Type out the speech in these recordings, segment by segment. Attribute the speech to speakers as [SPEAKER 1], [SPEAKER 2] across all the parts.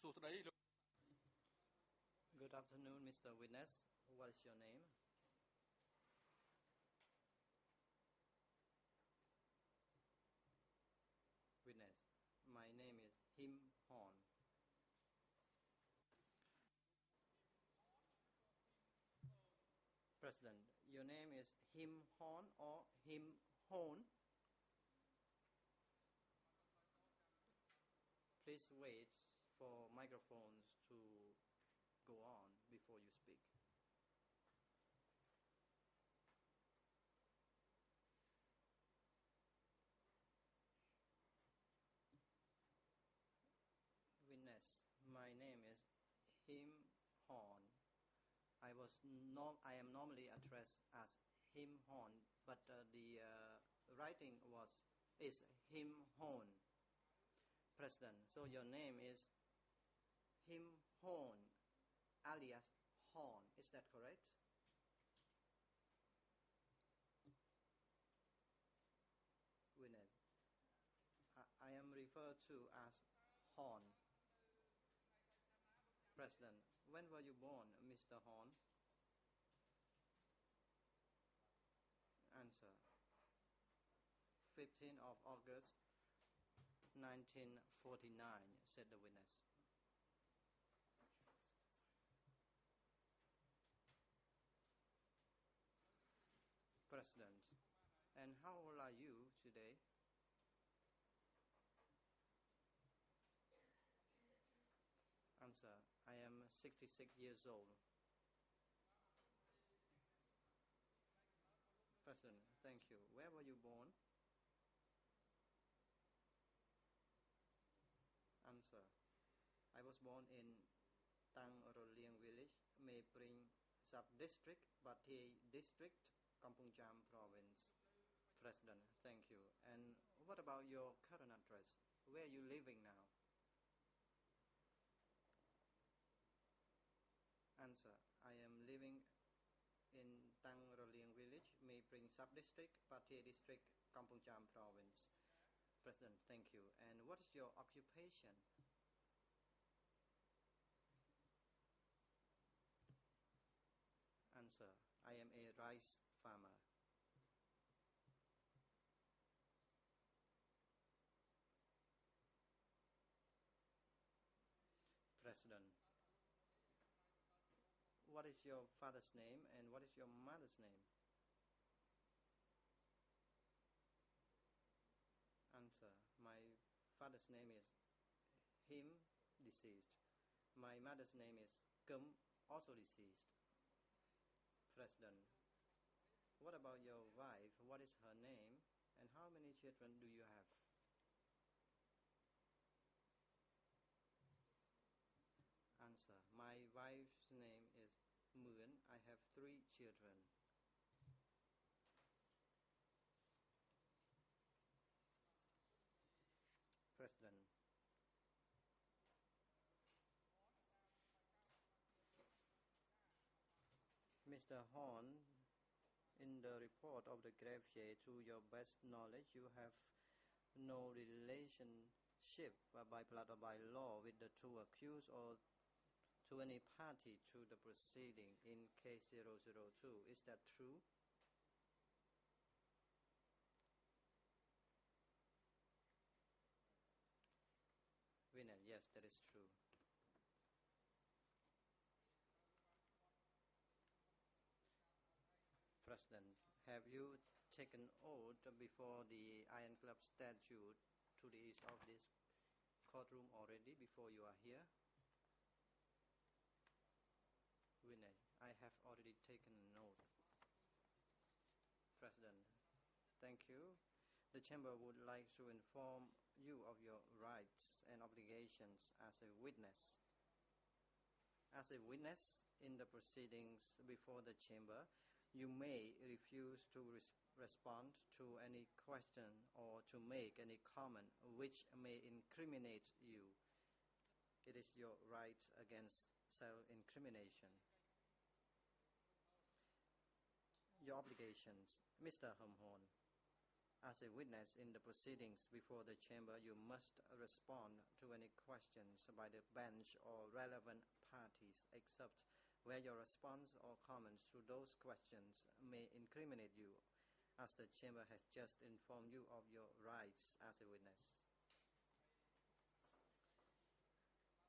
[SPEAKER 1] Good afternoon, Mr. Witness. What is your name? Witness. My name is Him Horn. President, your name is Him Horn or Him Horn? Please wait for microphones to go on before you speak. Witness, my name is Him Horn. I am normally addressed as Him Horn, but the writing is Him Horn. President, so your name is Him Horn, alias Horn. Is that correct? Witness, I am referred to as Horn. President, when were you born, Mr. Horn? Answer, 15th of August, 1949, said the witness. President, and how old are you today? Answer, I am 66 years old. President, thank you. Where were you born? Answer, I was born in Tang Roliang village, Mae Pring sub-district, Bathi district, Kampong Cham province. President, thank you. And what about your current address? Where are you living now? Answer, I am living in Tang Roliang village, Mae Pring sub-district, Bathi district, Kampong Cham province. President, thank you. And what is your occupation? Answer, I am a rice farmer. President, what is your father's name and what is your mother's name? Answer, my father's name is Him, deceased. My mother's name is Kum, also deceased. President, what about your wife? What is her name and how many children do you have? Answer, my wife's name is Muon. I have 3 children. President, Mr. Horn, in the report of the greffier, to your best knowledge, you have no relationship by blood or by law with the 2 accused or to any party to the proceeding in case 002. Is that true? Winner, yes, that is true. President, have you taken oath before the Iron Club statue to the east of this courtroom already before you are here? Winner, I have already taken an oath. President, thank you. The Chamber would like to inform you of your rights and obligations as a witness. As a witness in the proceedings before the Chamber, you may refuse to respond to any question or to make any comment which may incriminate you. It is your right against self-incrimination. Your obligations. Mr. Horn, As a witness in the proceedings before the chamber, you must respond to any questions by the bench or relevant parties, except where your response or comments to those questions may incriminate you, as the chamber has just informed you of your rights as a witness.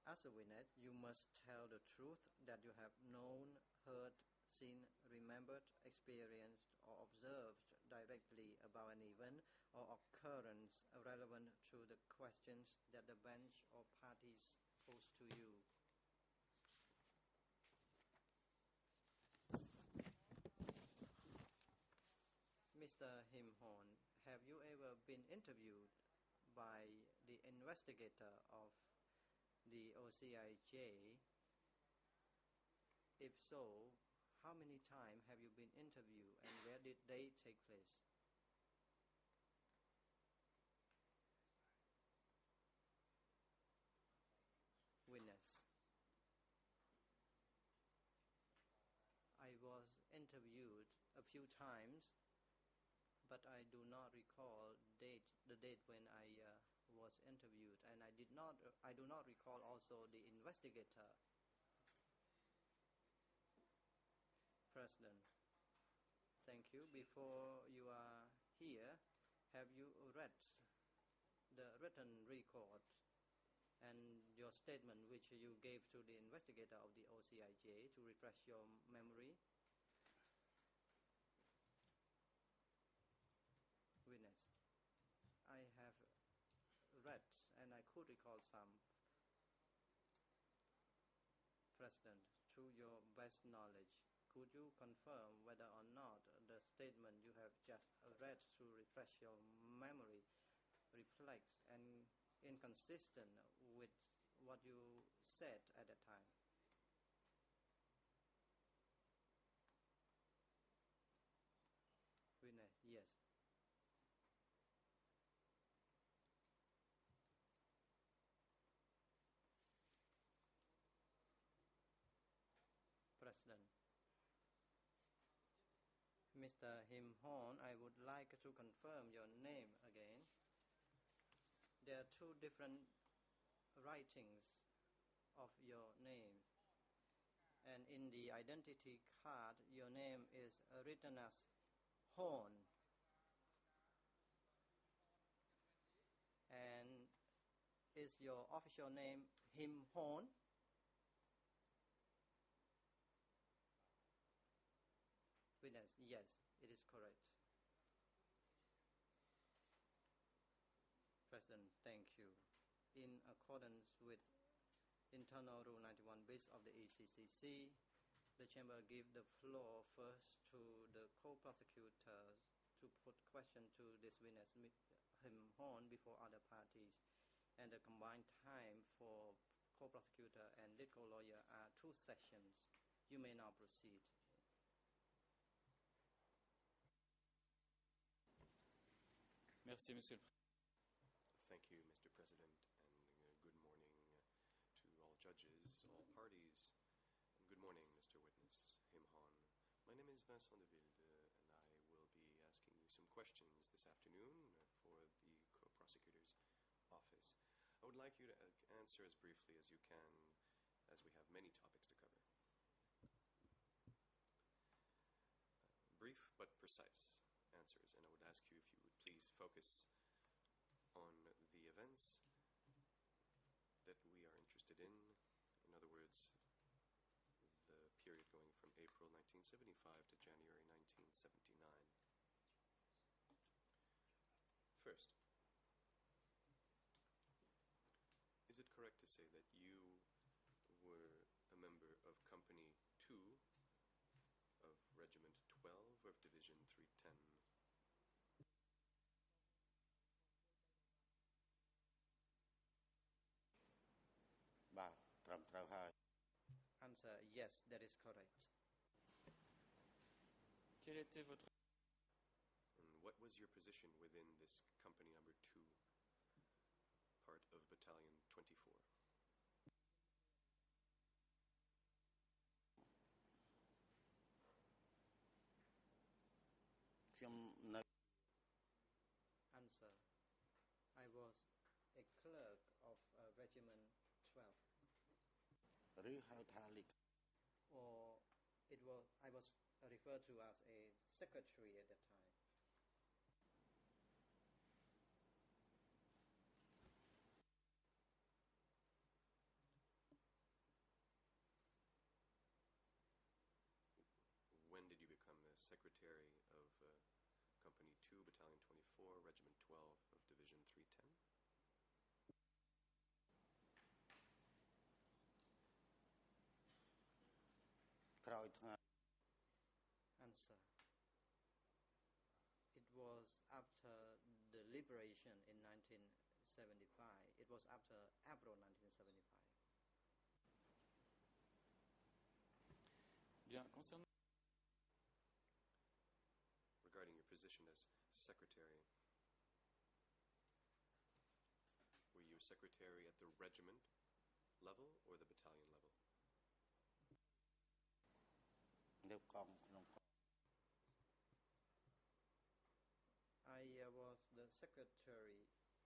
[SPEAKER 1] As a witness, you must tell the truth that you have known, heard, seen, remembered, experienced, or observed directly about an event or occurrence relevant to the questions that the bench or parties pose to you. Mr. Him Horn, have you ever been interviewed by the investigator of the OCIJ? If so, how many times have you been interviewed and where did they take place? Witness: I was interviewed a few times, but I do not recall the date when I was interviewed, and I do not recall also the investigator. President: thank you. Before you are here, have you read the written record and your statement which you gave to the investigator of the OCIJ to refresh your memory? Witness: I have read and I could recall some. President: through your best knowledge, could you confirm whether or not the statement you have just read to refresh your memory reflects and inconsistent with what you said at the time? Witness: yes. President: Mr. Him Horn, I would like to confirm your name again. There are two different writings of your name, and in the identity card your name is written as Horn, and is your official name Him Horn? Witness: yes, it is correct. President: thank you. In accordance with Internal Rule 91 bis of the ECCC, the Chamber gives the floor first to the co-prosecutors to put question to this witness, Him Horn, before other parties, and the combined time for co-prosecutor and lead co-lawyer are 2 sessions. You may now proceed.
[SPEAKER 2] Merci, Monsieur le Président.
[SPEAKER 3] Thank you, Mr. President, and good morning to all judges, all parties, and good morning, Mr. Witness Him Horn. My name is Vincent de Wilde, and I will be asking you some questions this afternoon for the co-prosecutor's office. I would like you to answer as briefly as you can, as we have many topics to cover. Brief but precise answers, and I would ask you if you would please focus on the events that we are interested in other words, the period going from April 1975 to January 1979. First, is it correct to say that you were a member of Company 2 of Regiment 12 of Division 310?
[SPEAKER 1] Answer: yes, that is correct.
[SPEAKER 2] Quel était votre...
[SPEAKER 3] And what was your position within this Company number 2, part of Battalion 24?
[SPEAKER 1] 12.
[SPEAKER 4] หรือហៅថាលេខា
[SPEAKER 1] Or I was referred to as a secretary at that time.
[SPEAKER 3] When did you become the secretary of Company 2, Battalion 24, Regiment 12 of Division 310?
[SPEAKER 1] Answer. It was after the liberation in 1975. It was after April 1975.
[SPEAKER 2] Bien, concernant
[SPEAKER 3] Regarding your position as secretary, were you a secretary at the regiment level or the battalion level?
[SPEAKER 4] នៅកងក្នុងកង
[SPEAKER 1] I was the secretary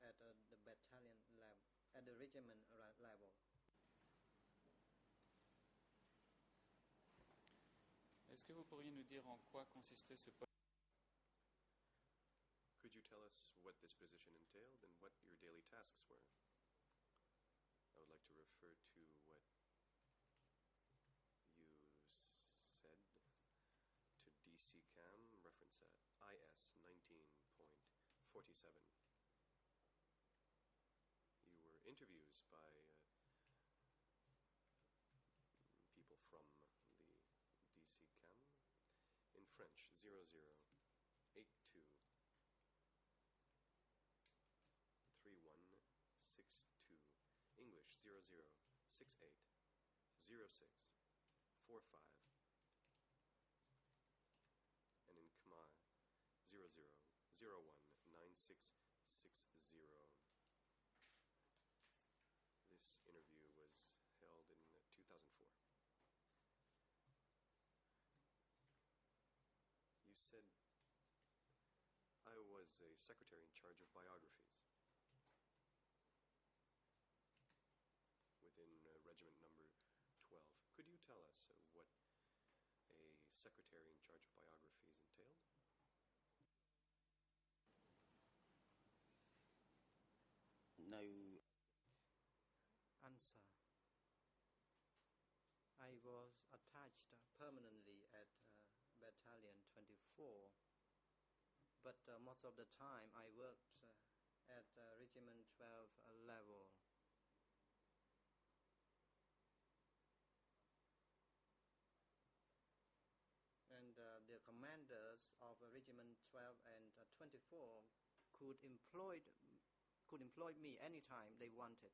[SPEAKER 1] at the battalion level, at the regiment level.
[SPEAKER 2] Est-ce que vous pourriez nous dire en quoi consistait ce poste?
[SPEAKER 3] Could you tell us what this position entailed and what your daily tasks were? I would like to refer to what you said to DC Cam, reference at IS 19.47. You were interviews by people from the DC Cam in French 0082 3162, English 0068 06 45, and in Khmer 00019660. This interview was held in 2004. You said, I was a secretary in charge of biographies within regiment number 12. Could you tell us what a secretary in charge of biographies entailed?
[SPEAKER 4] នៅ
[SPEAKER 1] Answer. I was attached permanently at Battalion 24, but most of the time I worked at Regiment 12 level. And the commanders of Regiment 12 and 24 could employ me anytime they wanted.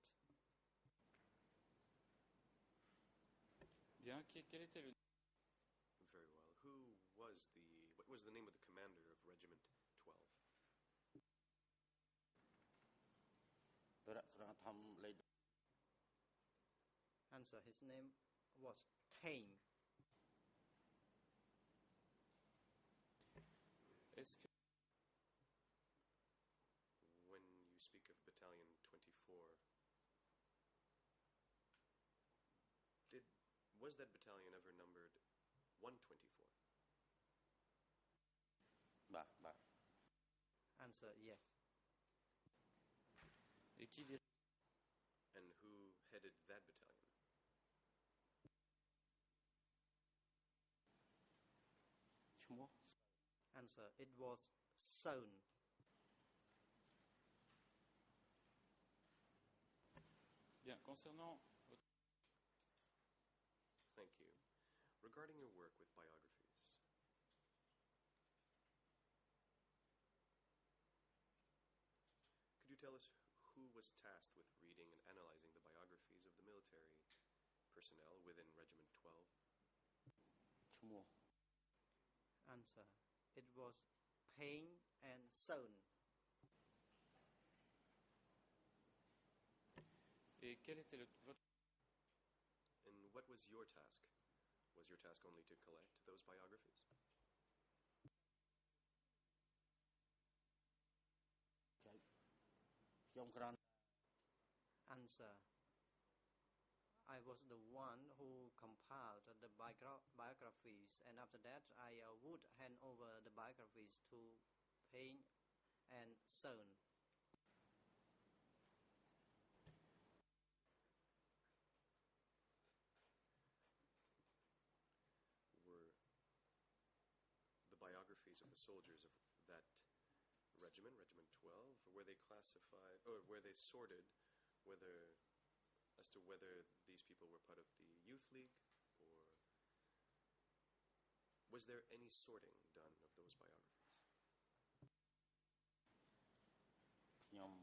[SPEAKER 2] Bien, quel était le...
[SPEAKER 3] Very well. What was the name of the commander of Regiment 12?
[SPEAKER 4] បរិស្រាធម្មលេខ
[SPEAKER 1] Answer. His name was Tane.
[SPEAKER 2] Est-ce que...
[SPEAKER 3] When you speak of Battalion 24, was that battalion ever numbered 124?
[SPEAKER 4] បាទបាទ
[SPEAKER 1] Answer. Yes.
[SPEAKER 2] Et qui dir-
[SPEAKER 3] And who headed that battalion?
[SPEAKER 4] ឈ្មោះ
[SPEAKER 1] Answer. It was Sewn.
[SPEAKER 2] Bien, concernant votre...
[SPEAKER 3] Thank you. Regarding your work with biographies, could you tell us who was tasked with reading and analyzing the biographies of the military personnel within Regiment 12?
[SPEAKER 4] ឈ្មោះ
[SPEAKER 1] Answer. It was Payne and Sewn.
[SPEAKER 2] Et quel était votre...
[SPEAKER 3] And what was your task? Was your task only to collect those biographies?
[SPEAKER 4] ខ្ញុំគ្រាន់
[SPEAKER 1] Answer. I was the one who compiled the biographies, and after that I would hand over the biographies to Payne and Son.
[SPEAKER 3] Were the biographies of the soldiers of that regiment, Regiment 12, were they classified, or were they sorted as to whether these people were part of the Youth League, or was there any sorting done of those biographies?
[SPEAKER 4] ខ្ញុំ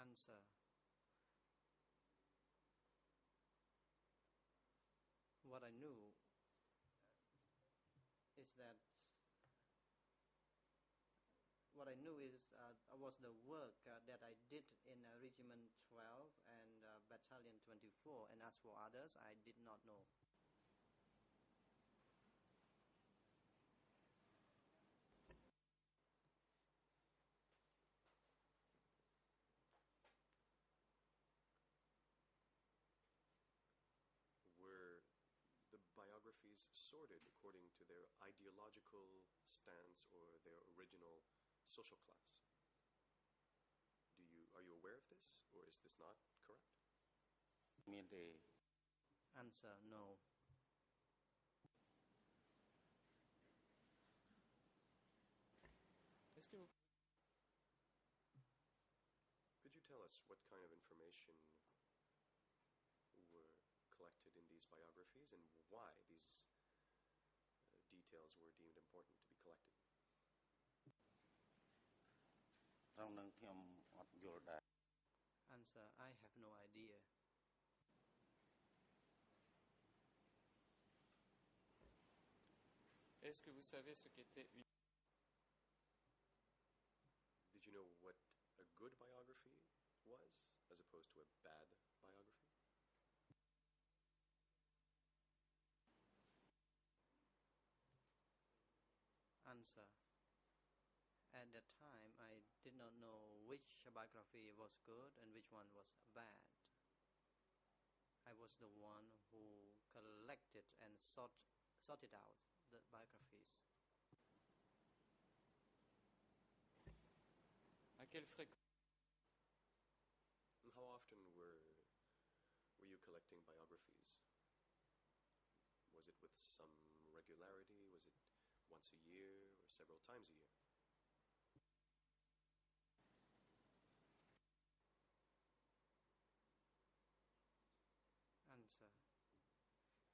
[SPEAKER 1] Answer. What I knew is that was the work that I did in Regiment 12 and Battalion 24, and as for others, I did not know.
[SPEAKER 3] Were the biographies sorted according to their ideological stance or their original social class? Are you aware of this, or is this not correct?
[SPEAKER 4] មានទេ
[SPEAKER 1] Answer. No.
[SPEAKER 2] Est-ce que vous
[SPEAKER 3] Could you tell us what kind of information were collected in these biographies and why these details were deemed important to be collected?
[SPEAKER 4] ត្រង់នឹងខ្ញុំអត់យល់ដែរ
[SPEAKER 1] Answer. I have no idea.
[SPEAKER 2] Est-ce que vous savez ce qu'était une
[SPEAKER 3] Did you know what a good biography was as opposed to a bad biography?
[SPEAKER 1] Answer. At that time, I did not know which biography was good and which one was bad. I was the one who collected and sorted out the biographies.
[SPEAKER 2] à quelle fréquence
[SPEAKER 3] And how often were you collecting biographies? Was it with some regularity? Was it once a year or several times a year?
[SPEAKER 1] Answer.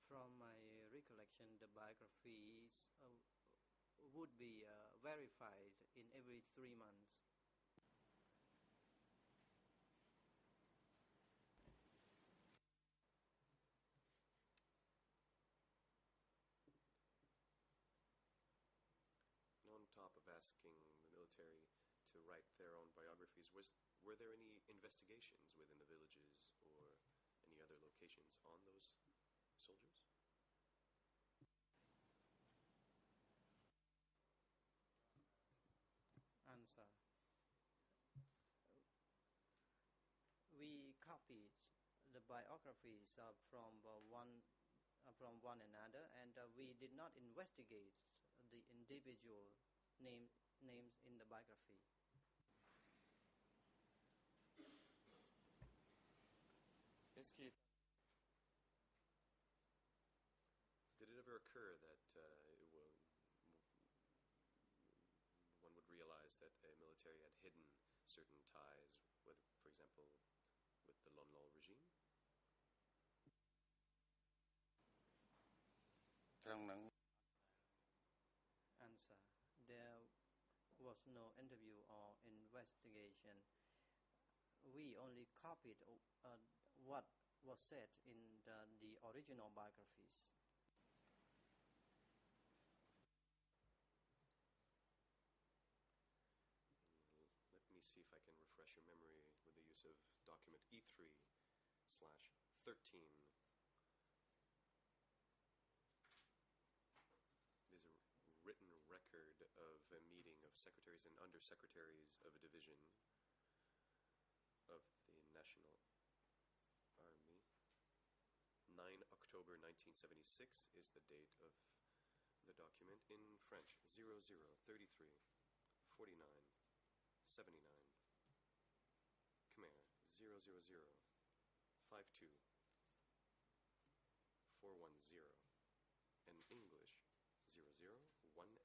[SPEAKER 1] From my recollection, the biographies would be verified in every 3 months.
[SPEAKER 3] And on top of asking the military to write their own biographies, were there any investigations within the villages or any other locations on those soldiers?
[SPEAKER 1] Answer. We copied the biographies from one another, and we did not investigate the individual names in the biography.
[SPEAKER 2] Est-ce qu'il est
[SPEAKER 3] Did it ever occur that one would realize that a military had hidden certain ties, with, for example, with the Lon Nol regime?
[SPEAKER 4] ត្រង់នឹង
[SPEAKER 1] Answer. There was no interview or investigation. We only copied what was said in the original biographies.
[SPEAKER 3] Let me see if I can refresh your memory with the use of document E3/13. It is a written record of a meeting of secretaries and undersecretaries of a division of the National October 1976 is the date of the document. In French, 0033 49 79. Khmer, 000 52 410. And English, 0018 3989.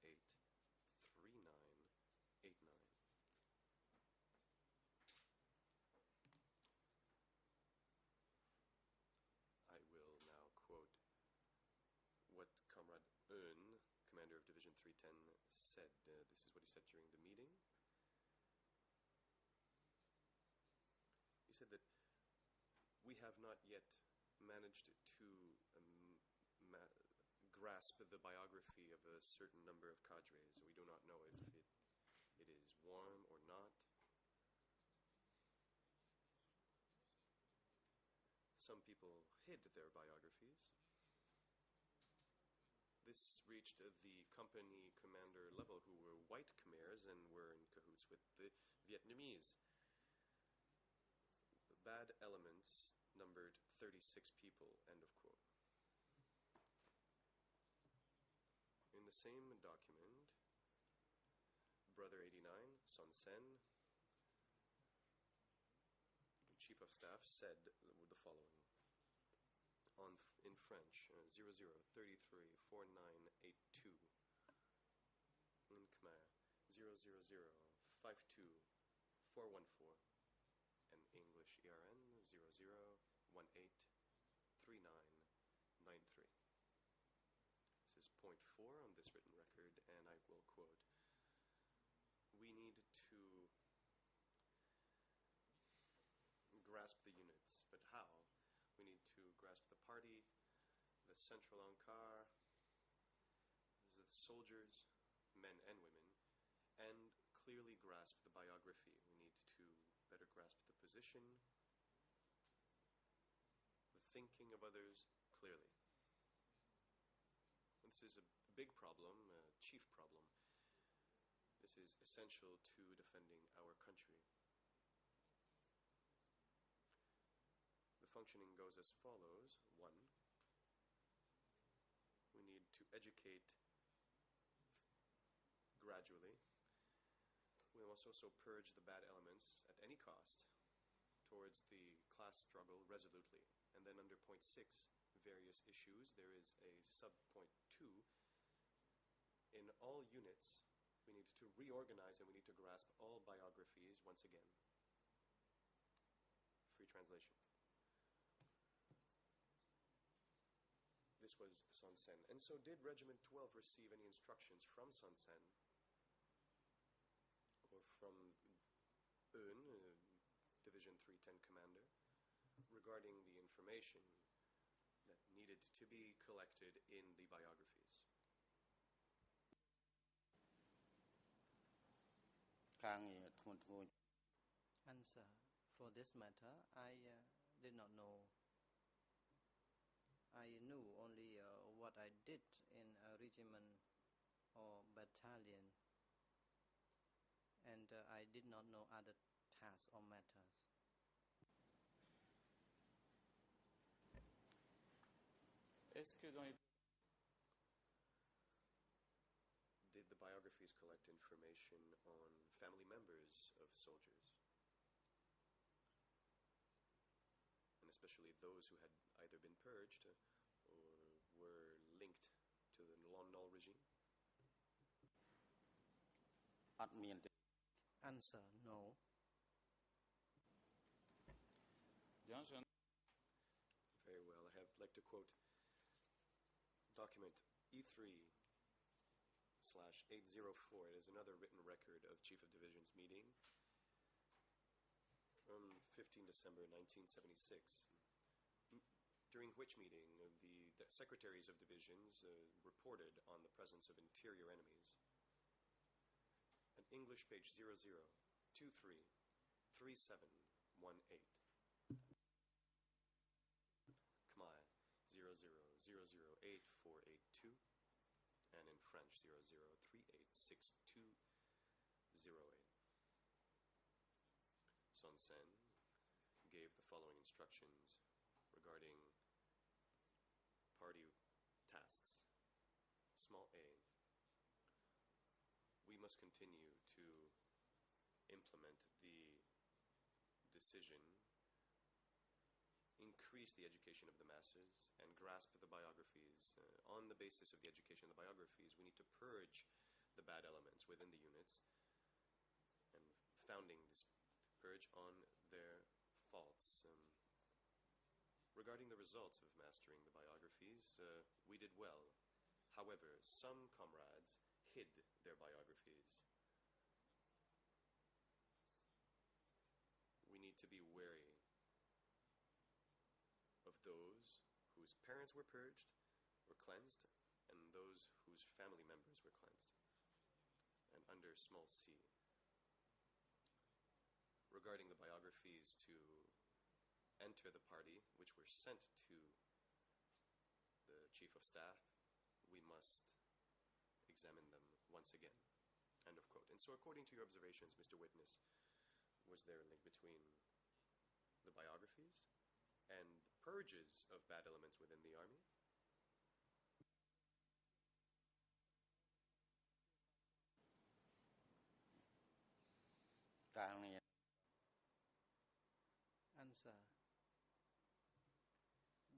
[SPEAKER 3] I will now quote what Comrade Eun, commander of Division 310, said. This is what he said during the meeting. He said that we have not yet managed to grasp the biography of a certain number of cadres. We do not know if it is warm or not. Some people hid their biographies. This reached the company commander level, who were white Khmers and were in cahoots with the Vietnamese. The bad elements numbered 36 people, end of quote. In the same document, Brother 89, Son Sen, Chief of Staff, said the following in French, 0033 4982. In Khmer, 000 52 414. And English ERN, 0018 3993. This is point 4 on this written record, and I will quote, "We need to grasp the units, but how? We need to grasp the party, the Central Ankar, the soldiers, men and women, and clearly grasp the biography. We need to better grasp the position, the thinking of others clearly." This is a big problem, a chief problem. This is essential to defending our country. The functioning goes as follows. 1, we need to educate gradually. We must also purge the bad elements at any cost towards the class struggle resolutely. And then under point 6, various issues, there is a sub-point 2. In all units, we need to reorganize and we need to grasp all biographies once again. Free translation. This was Son Sen. And so did Regiment 12 receive any instructions from Son Sen or from Eun, Division 310 commander, regarding the information that needed to be collected in the biographies?
[SPEAKER 1] Answer. For this matter, I did not know. I knew only what I did in a regiment or battalion, and I did not know other tasks or matters.
[SPEAKER 2] Est-ce que dans les...
[SPEAKER 3] Did the biographies collect information on family members of soldiers? And especially those who had either been purged or were linked to the Lon Nol regime?
[SPEAKER 1] Answer. No.
[SPEAKER 2] Bien, j'ai un...
[SPEAKER 3] Very well. I'd like to quote document E3/804. It is another written record of Chief of Division's meeting from 15 December 1976, during which meeting the secretaries of divisions reported on the presence of interior enemies. An English page 00233718. Khmer 00008482, and in French 00386208. Son Sen gave the following instructions regarding party tasks. Small a, we must continue to implement the decision, increase the education of the masses, and grasp the biographies. On the basis of the education of the biographies, we need to purge the bad elements within the units, and founding this purge on their faults. Regarding the results of mastering the biographies, we did well. However, some comrades hid their biographies. We need to be wary of those whose parents were purged, were cleansed, and those whose family members were cleansed. And under small c, regarding the biographies to enter the party, which were sent to the Chief of Staff, we must examine them once again. End of quote. And so according to your observations, Mr. Witness, was there a link between the biographies and purges of bad elements within the army?
[SPEAKER 1] Answer.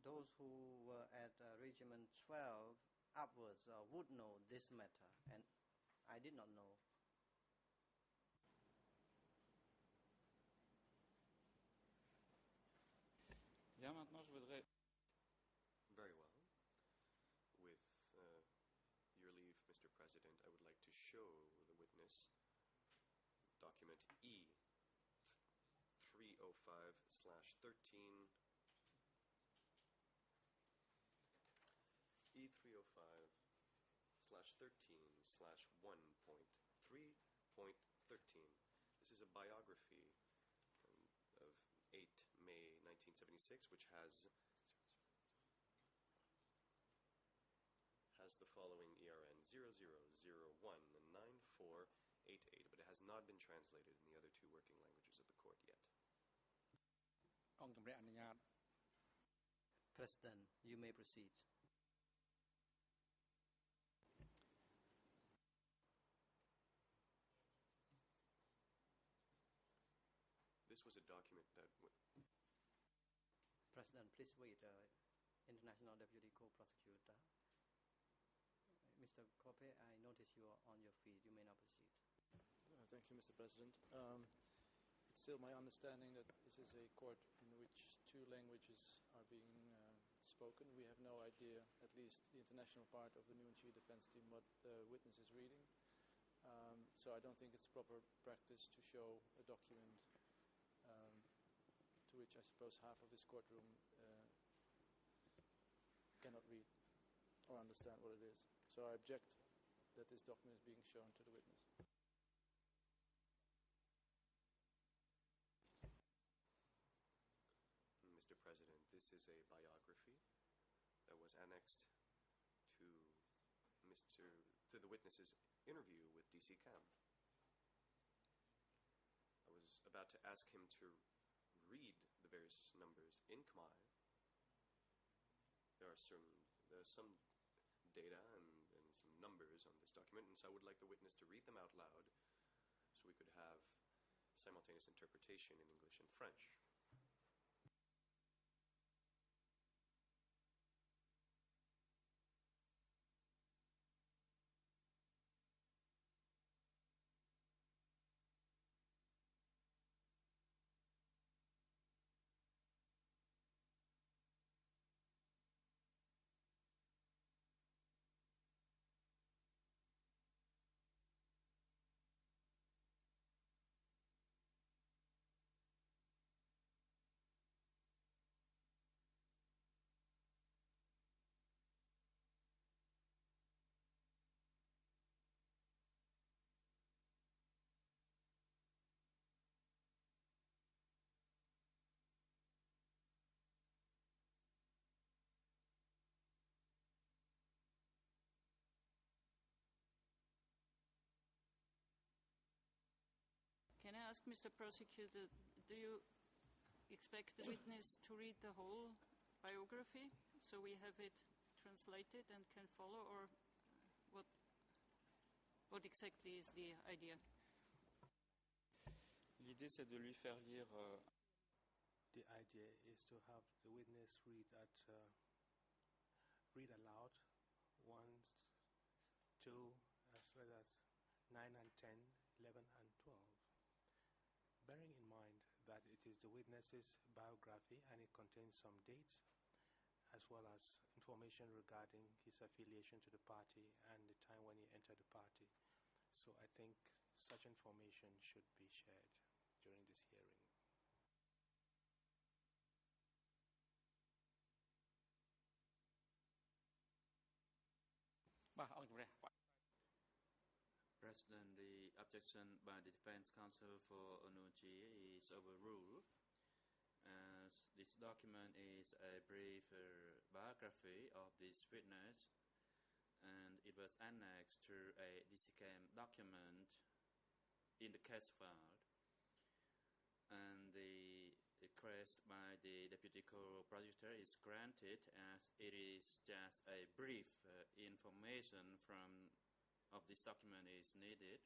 [SPEAKER 1] Those who were at Regiment 12 upwards would know this matter, and I did not know.
[SPEAKER 2] Bien, maintenant je voudrais...
[SPEAKER 3] Very well. With your leave, Mr. President, I would like to show the witness document E305/13, E305/13/1.3.13. This is a biography of 8 May 1976, which has the following ERN 00019488, but it has not been translated in the other two working languages of the court yet.
[SPEAKER 1] President, you may proceed.
[SPEAKER 3] This was a document that...
[SPEAKER 1] President, please wait. International Deputy Co-Prosecutor. Mr. Koppe, I notice you are on your feet. You may now proceed.
[SPEAKER 5] Thank you, Mr. President. It's still my understanding that this is a court in which two languages are being spoken. We have no idea, at least the international part of the New and Chief Defense Team, what the witness is reading. So I don't think it's proper practice to show a document to which I suppose half of this courtroom cannot read or understand what it is. So I object that this document is being shown to the witness.
[SPEAKER 3] Mr. President, this is a biography that was annexed to the witness's interview with DC Camp. I was about to ask him to read the various numbers in Khmer. There are some data and some numbers on this document, and so I would like the witness to read them out loud so we could have simultaneous interpretation in English and French.
[SPEAKER 6] Can I ask, Mr. Prosecutor, do you expect the witness to read the whole biography so we have it translated and can follow, or what exactly is the idea?
[SPEAKER 2] L'idée, c'est de lui faire lire.
[SPEAKER 7] The idea is to have the witness read aloud 1, 2, as well as 9 and 10, 11 and 12. Bearing in mind that it is the witness's biography and it contains some dates as well as information regarding his affiliation to the party and the time when he entered the party. So I think such information should be shared during this hearing.
[SPEAKER 8] President, the objection by the defense counsel for Onuchi is overruled, as this document is a brief biography of this witness, and it was annexed to a DCCAM document in the case file, and the request by the deputy co-prosecutor is granted, as it is just a brief information of this document is needed.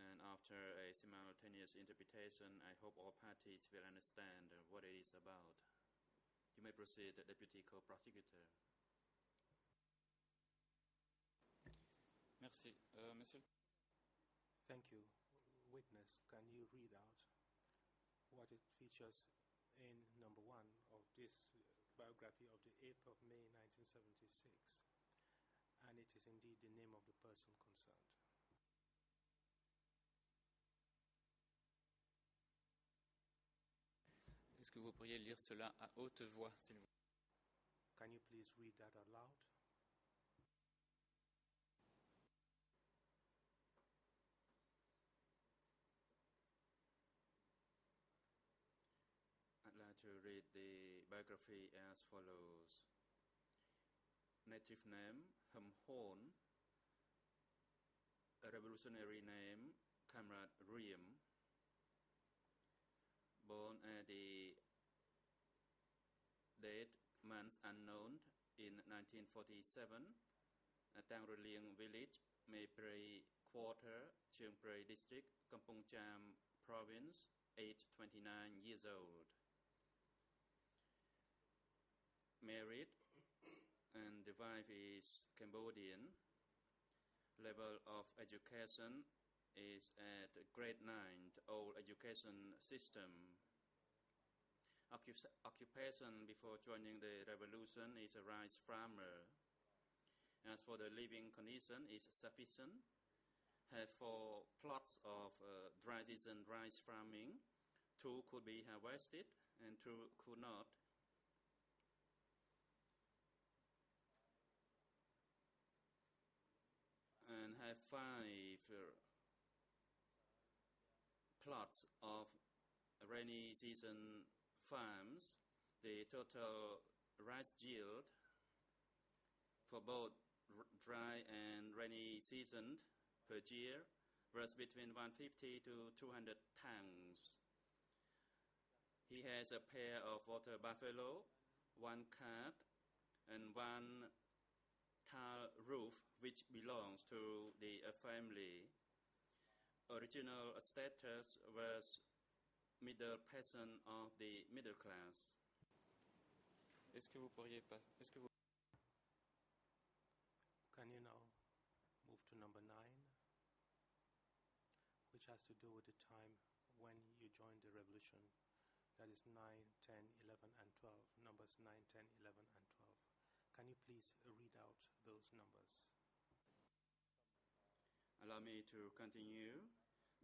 [SPEAKER 8] And after a simultaneous interpretation, I hope all parties will understand what it is about. You may proceed, Deputy Co-Prosecutor.
[SPEAKER 2] Merci. Monsieur.
[SPEAKER 7] Thank you. Witness, can you read out what it features in number 1 of this biography of the 8th of May 1976? And it is indeed the name of the person concerned.
[SPEAKER 2] Est-ce que vous pourriez lire cela à haute voix, s'il vous plaît?
[SPEAKER 7] Can you please read that aloud?
[SPEAKER 8] I'd like to read the biography as follows. Native name, Hum Hon. A revolutionary name, Comrade Riem. Born at the date, month unknown, in 1947, at Tang Reliang village, Mae Prey Quarter, Cheung Prey district, Kampong Cham province, age 29 years old. Married, and the wife is Cambodian. Level of education is at grade 9, old education system. Occupation before joining the revolution is a rice farmer. As for the living condition is sufficient. Have 4 plots of dry season rice farming. 2 could be harvested and 2 could not. And have 5 plots of rainy season farms. The total rice yield for both dry and rainy season per year was between 150 to 200 tons. He has a pair of water buffalo, 1 cat, and 1 tile roof, which belongs to the family. Original status was middle peasant of the middle class.
[SPEAKER 2] Est-ce que vous pourriez pas...
[SPEAKER 7] Can you now move to number 9, which has to do with the time when you joined the revolution? That is 9, 10, 11, and 12. Numbers 9, 10, 11, and 12. Can you please read out those numbers?
[SPEAKER 8] Allow me to continue.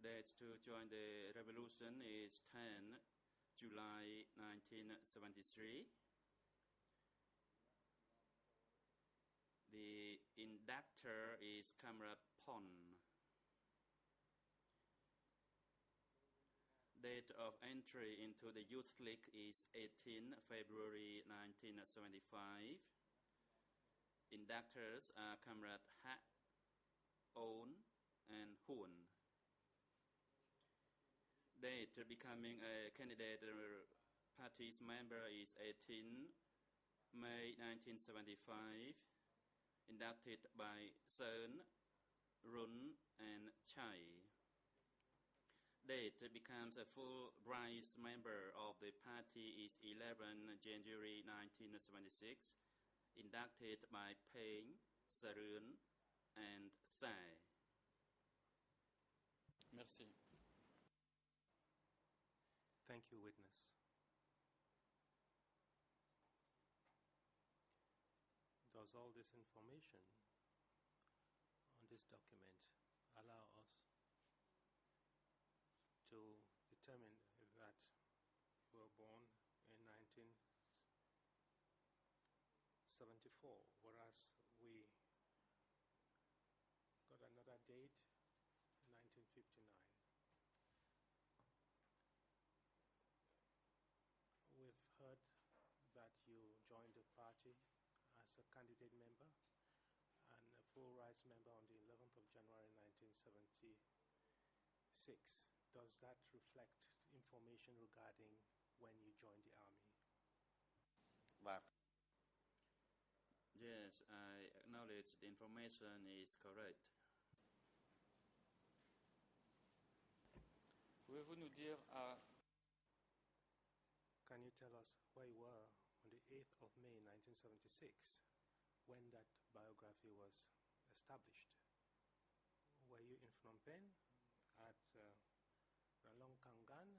[SPEAKER 8] Date to join the revolution is 10 July 1973. The inductor is Comrade Pon. Date of entry into the Youth League is 18 February 1975. Inductors are Comrade Ha, On, and Hun. Date becoming a candidate party's member is 18 May 1975, inducted by Sơn, Run, and Chai. Date becomes a full rights member of the party is 11 January 1976, inducted by Peng, Sarun, and Sai.
[SPEAKER 2] Merci.
[SPEAKER 7] Thank you, witness. Does all this information on this document allow us to determine that you were born in 1974, whereas we got another date, 1959? We've heard that you joined the party as a candidate member and a full rights member on the 11th of January 1976. Does that reflect information regarding when you joined the army?
[SPEAKER 4] But
[SPEAKER 8] Yes, I acknowledge the information is correct.
[SPEAKER 2] Pouvez-vous nous dire
[SPEAKER 7] Can you tell us where you were on the 8th of May 1976 when that biography was established? Were you in Phnom Penh at Long Kangan,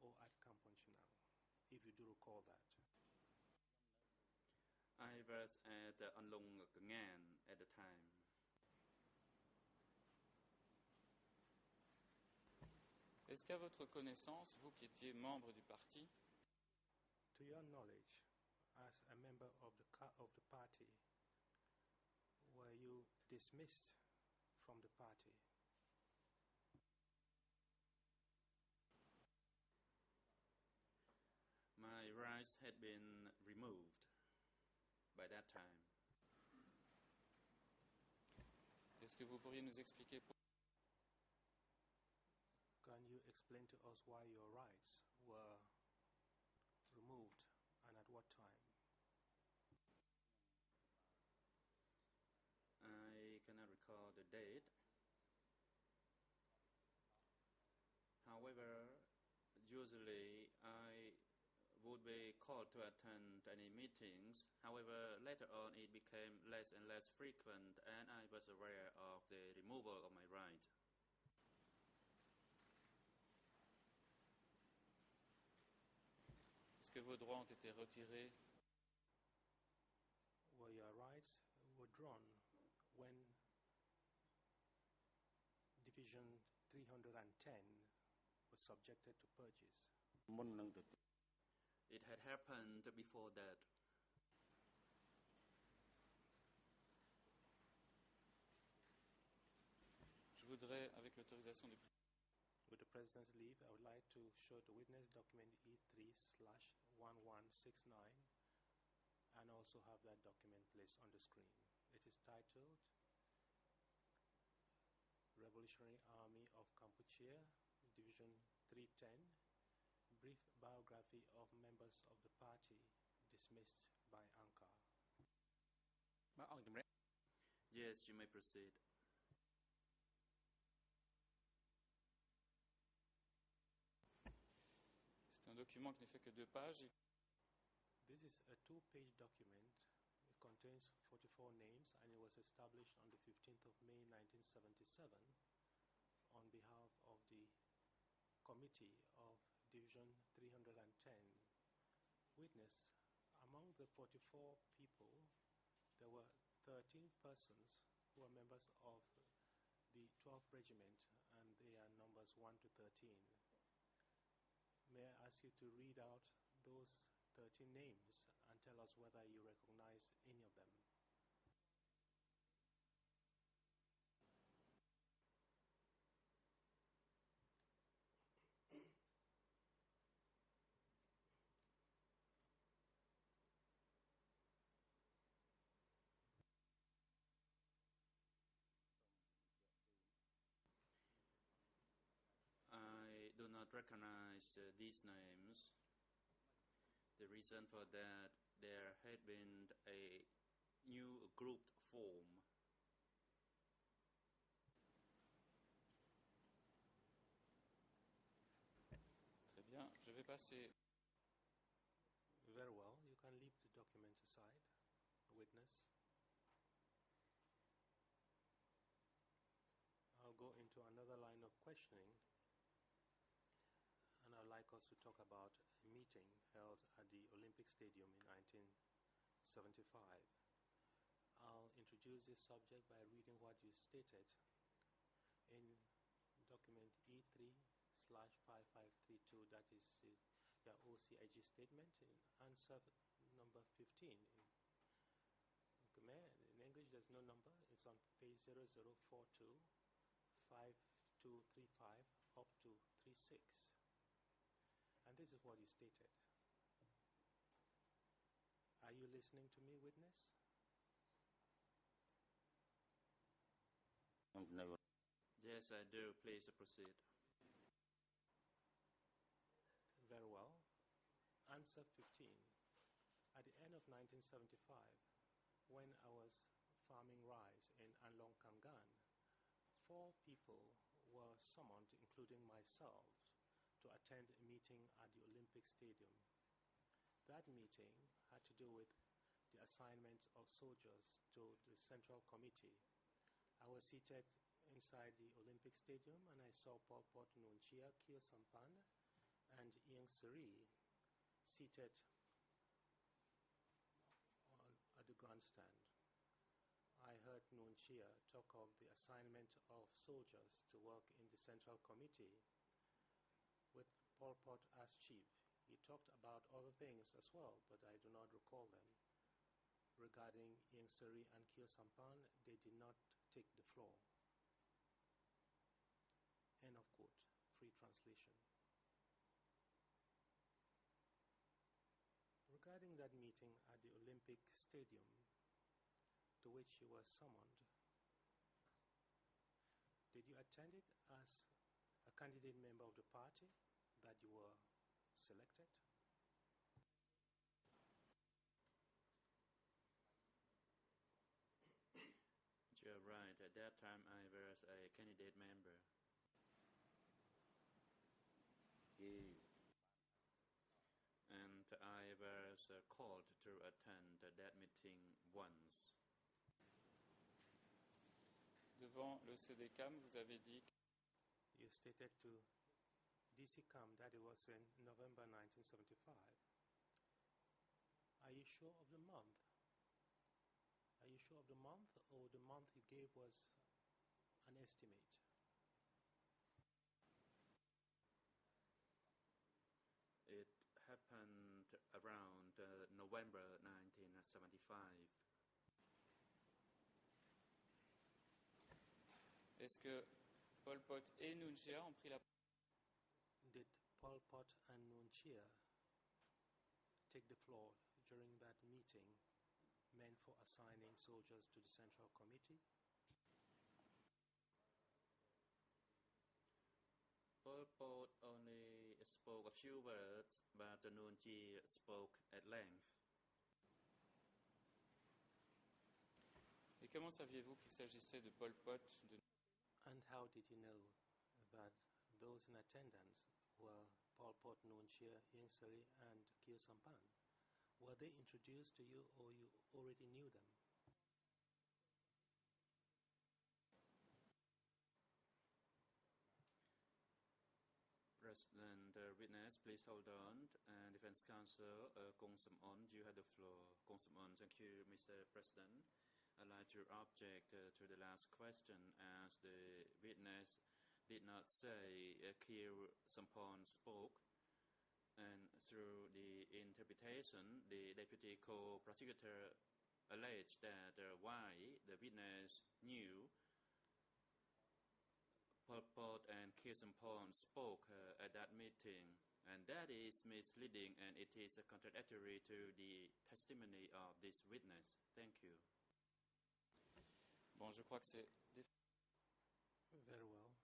[SPEAKER 7] or at Kampunchinang, if you do recall that?
[SPEAKER 8] I was at Anlong Ngan at the time.
[SPEAKER 2] est-ce qu'à votre connaissance, vous qui étiez membre du parti,
[SPEAKER 7] To your knowledge, as a member of the party, were you dismissed from the party?
[SPEAKER 8] My rights had been removed by that time.
[SPEAKER 2] est-ce que vous pourriez nous expliquer
[SPEAKER 7] Can you explain to us why your rights were removed and at what time?
[SPEAKER 8] I cannot recall the date. However, usually I would be called to attend any meetings. However, later on it became less and less frequent, and I was aware of the removal of my right.
[SPEAKER 2] est-ce que vos droits ont été retirés
[SPEAKER 7] Were your rights withdrawn when Division 310 was subjected to purges?
[SPEAKER 4] មុននឹងទៅ
[SPEAKER 8] It had happened before that.
[SPEAKER 2] Je voudrais, avec l'autorisation du président,
[SPEAKER 7] With the President's leave, I would like to show the witness document E3/1169 and also have that document placed on the screen. It is titled Revolutionary Army of Kampuchea, Division 310, Brief Biography of Members of the Party Dismissed by Ankar.
[SPEAKER 8] Yes, you may proceed.
[SPEAKER 2] c'est un document qui ne fait que 2 pages.
[SPEAKER 7] This is a 2-page document. It contains 44 names and it was established on the 15th of May 1977 on behalf of the Committee of Division 310. Witness, among the 44 people, there were 13 persons who were members of the 12th Regiment, and they are numbers 1 to 13. May I ask you to read out those 13 names and tell us whether you recognize any of them?
[SPEAKER 8] I do not recognize these names. The reason for that, there had been a new grouped form.
[SPEAKER 2] Très bien, je vais passer.
[SPEAKER 7] Very well. You can leave the document aside, witness. I'll go into another line of questioning, and I'd like us to talk about a meeting held at the Olympic Stadium in 1975. I'll introduce this subject by reading what you stated in document E3/5532, that is your OCIG statement, in answer number 15. In English, there's no number. It's on page 0042, 5235 up to 36. And this is what you stated. Are you listening to me, witness?
[SPEAKER 8] Yes, I do. Please proceed.
[SPEAKER 7] Very well. Answer 15. At the end of 1975, when I was farming rice in Anlong Kangan, 4 people were summoned, including myself, to attend a meeting at the Olympic Stadium. That meeting had to do with the assignment of soldiers to the Central Committee. I was seated inside the Olympic Stadium, and I saw Pol Pot Nunchia Keo Sampan and Ieng Seri seated at the grandstand. I heard Nunchia talk of the assignment of soldiers to work in the Central Committee with Pol Pot as chief. He talked about other things as well, but I do not recall them. Regarding Ieng Seri and Keo Sampan, they did not take the floor. End of quote. Free translation. Regarding that meeting at the Olympic Stadium, to which you were summoned, did you attend it as a candidate member of the party that you were selected?
[SPEAKER 8] You're right. At that time, I was a candidate member. And I was called to attend that meeting once.
[SPEAKER 2] Devant l'OCDCAM, vous avez dit que
[SPEAKER 7] You stated to DCCAM that it was in November 1975. Are you sure of the month? Are you sure of the month, or the month you gave was an estimate?
[SPEAKER 8] It happened around November 1975.
[SPEAKER 2] est-ce que Pol Pot et Nunchia ont pris la
[SPEAKER 7] Did Pol Pot and Nunchia take the floor during that meeting meant for assigning soldiers to the Central Committee?
[SPEAKER 8] Pol Pot only spoke a few words, but Nunchia spoke at length.
[SPEAKER 2] Et comment saviez-vous qu'il s'agissait de Pol Pot, de
[SPEAKER 7] And how did you know that those in attendance were Pol Pot, Nunchia, Ieng Seri, and Keo Sampan? Were they introduced to you, or you already knew them?
[SPEAKER 8] President, witness, please hold on. And Defense Counsel, Kong Sam-on, you have the floor. Kong Sam-on, thank you, Mr. President. I'd like to object to the last question, as the witness did not say Keo Sampan spoke. And through the interpretation, the deputy co-prosecutor alleged that why the witness knew Pol Pot and Keo Sampan spoke at that meeting, and that is misleading, and it is contradictory to the testimony of this witness. Thank you.
[SPEAKER 2] Bon, je crois que c'est
[SPEAKER 7] Very well.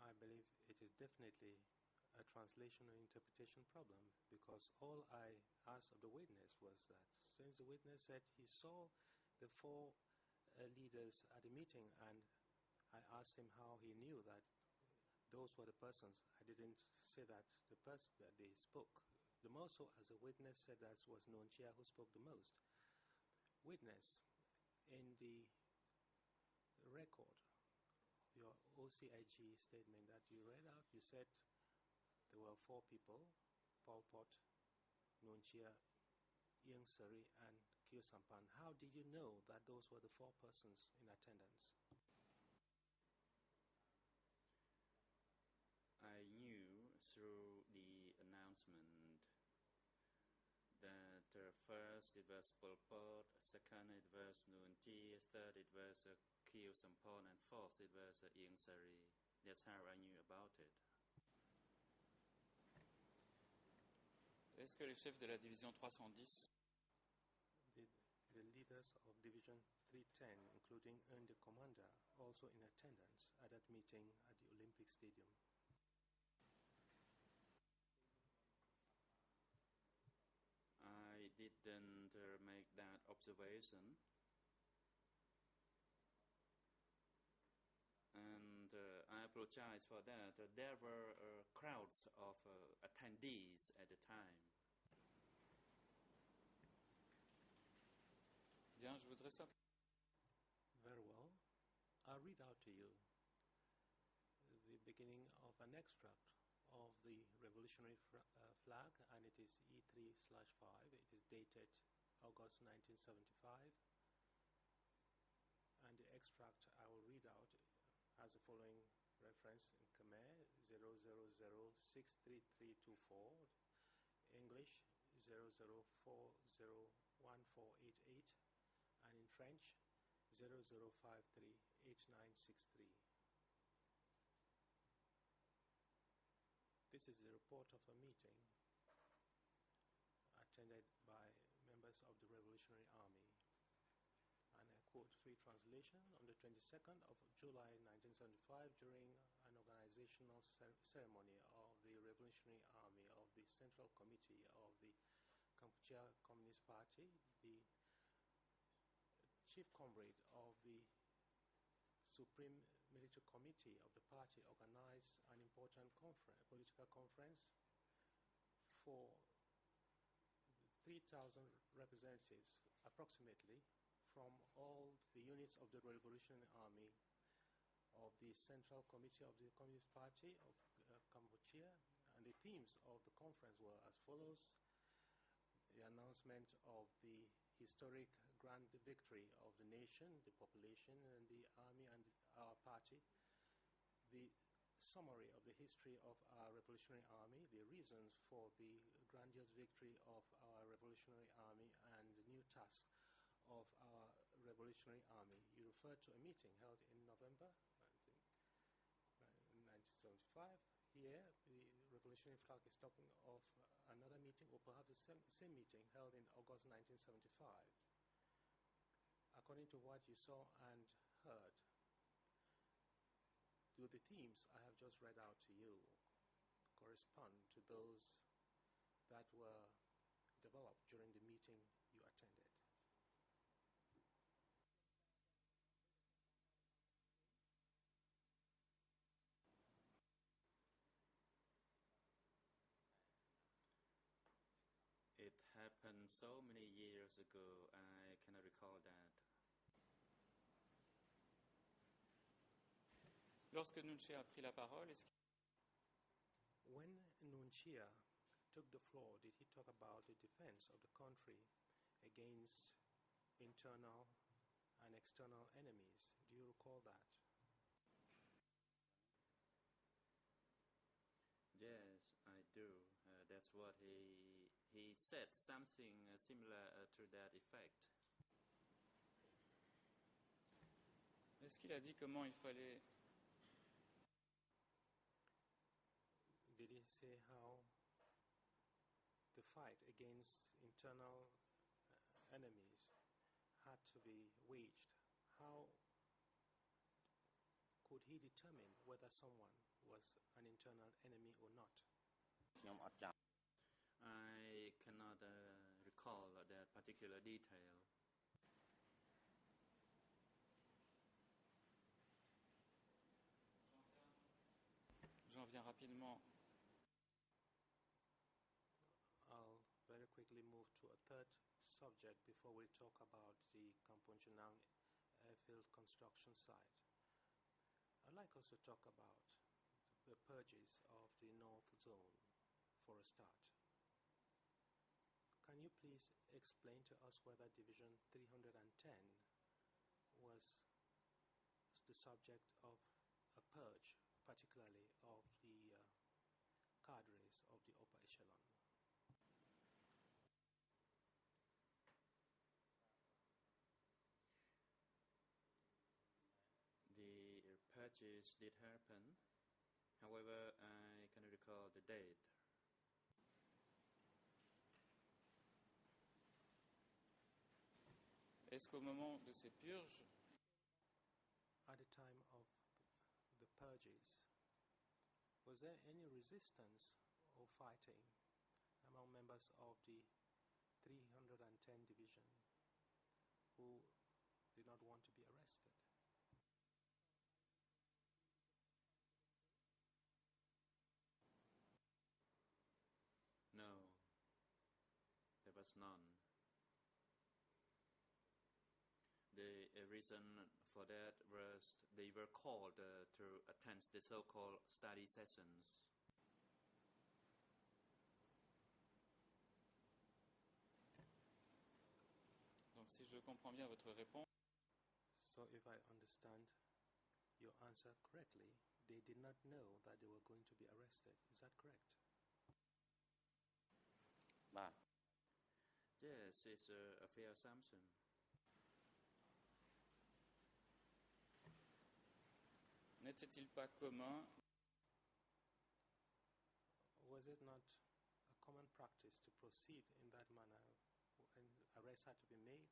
[SPEAKER 7] I believe it is definitely a translation or interpretation problem, because all I asked of the witness was that since the witness said he saw the four leaders at the meeting, and I asked him how he knew that those were the persons. I didn't say that the person that they spoke the most. So as a witness said that was Nunchia who spoke the most. Witness, in the record, your OCIG statement that you read out, you said there were four people: Pol Pot, Nunchia, Ieng Sari, and Khieu Samphan. How did you know that those were the four persons in attendance?
[SPEAKER 8] I knew through the announcement that first it was Pol Pot, second it was Nuon Chea, third it was Khieu Samphan, and fourth it was Ieng Sari. That's how I knew about it.
[SPEAKER 2] Est-ce que les chefs de la division 310
[SPEAKER 7] The leaders of Division 310, including the commander, also in attendance at that meeting at the Olympic Stadium?
[SPEAKER 8] I didn't make that observation, and I apologize for that. There were crowds of attendees at the time.
[SPEAKER 2] Bien, je voudrais ça.
[SPEAKER 7] Very well. I'll read out to you the beginning of an extract of the revolutionary flag, and it is E3/5. It is dated August 1975. And the extract I will read out has the following reference in Khmer: 000633324, English 00401488, and in French 00538963. This is the report of a meeting attended by members of the Revolutionary Army. And I quote free translation: on the 22nd of July 1975, during an organizational ceremony of the Revolutionary Army of the Central Committee of the Kampuchea Communist Party, the chief comrade of the Supreme Military Committee of the party organized an important political conference for 3,000 representatives, approximately, from all the units of the Revolutionary Army, of the Central Committee of the Communist Party of Cambodia, and the themes of the conference were as follows: the announcement of the historic grand victory of the nation, the population, and the army and our party, the summary of the history of our Revolutionary Army, the reasons for the grandiose victory of our Revolutionary Army, and the new task of our Revolutionary Army. You referred to a meeting held in November 1975. Here, the Revolutionary flag is talking of another meeting, or perhaps the same meeting held in August 1975. According to what you saw and heard, do the themes I have just read out to you correspond to those that were developed during the meeting you attended?
[SPEAKER 8] It happened so many years ago, I cannot recall that.
[SPEAKER 2] Lorsque Nunchia a pris la parole,
[SPEAKER 7] When Nunchia took the floor, did he talk about the defense of the country against internal and external enemies? Do you recall that?
[SPEAKER 8] Yes, I do. That's what he said, something similar to that effect.
[SPEAKER 2] est-ce qu'il a dit comment il fallait...
[SPEAKER 7] Did he say how the fight against internal enemies had to be waged? How could he determine whether someone was an internal enemy or not?
[SPEAKER 4] ខ្ញុំអត់ចាំ
[SPEAKER 8] I cannot recall that particular detail.
[SPEAKER 2] J'en viens rapidement.
[SPEAKER 7] I'll very quickly move to a third subject before we talk about the Kampunchunang airfield construction site. I'd like us to talk about the purges of the North Zone for a start. Can you please explain to us whether Division 310 was the subject of a purge, particularly of the cadres of the upper echelon?
[SPEAKER 8] The purges did happen. However, I cannot recall the date.
[SPEAKER 2] Est-ce qu'au moment de ces purges,
[SPEAKER 7] At the time of the purges, was there any resistance or fighting among members of the 310 Division who did not want to be arrested?
[SPEAKER 8] No, there was none. The reason for that was they were called to attend the so-called study sessions.
[SPEAKER 2] donc si je comprends bien votre réponse,
[SPEAKER 7] So if I understand your answer correctly, they did not know that they were going to be arrested. Is that correct?
[SPEAKER 4] បាទ
[SPEAKER 8] Yes, it's a fair assumption.
[SPEAKER 2] n'était-il pas commun
[SPEAKER 7] Was it not a common practice to proceed in that manner when arrests had to be made?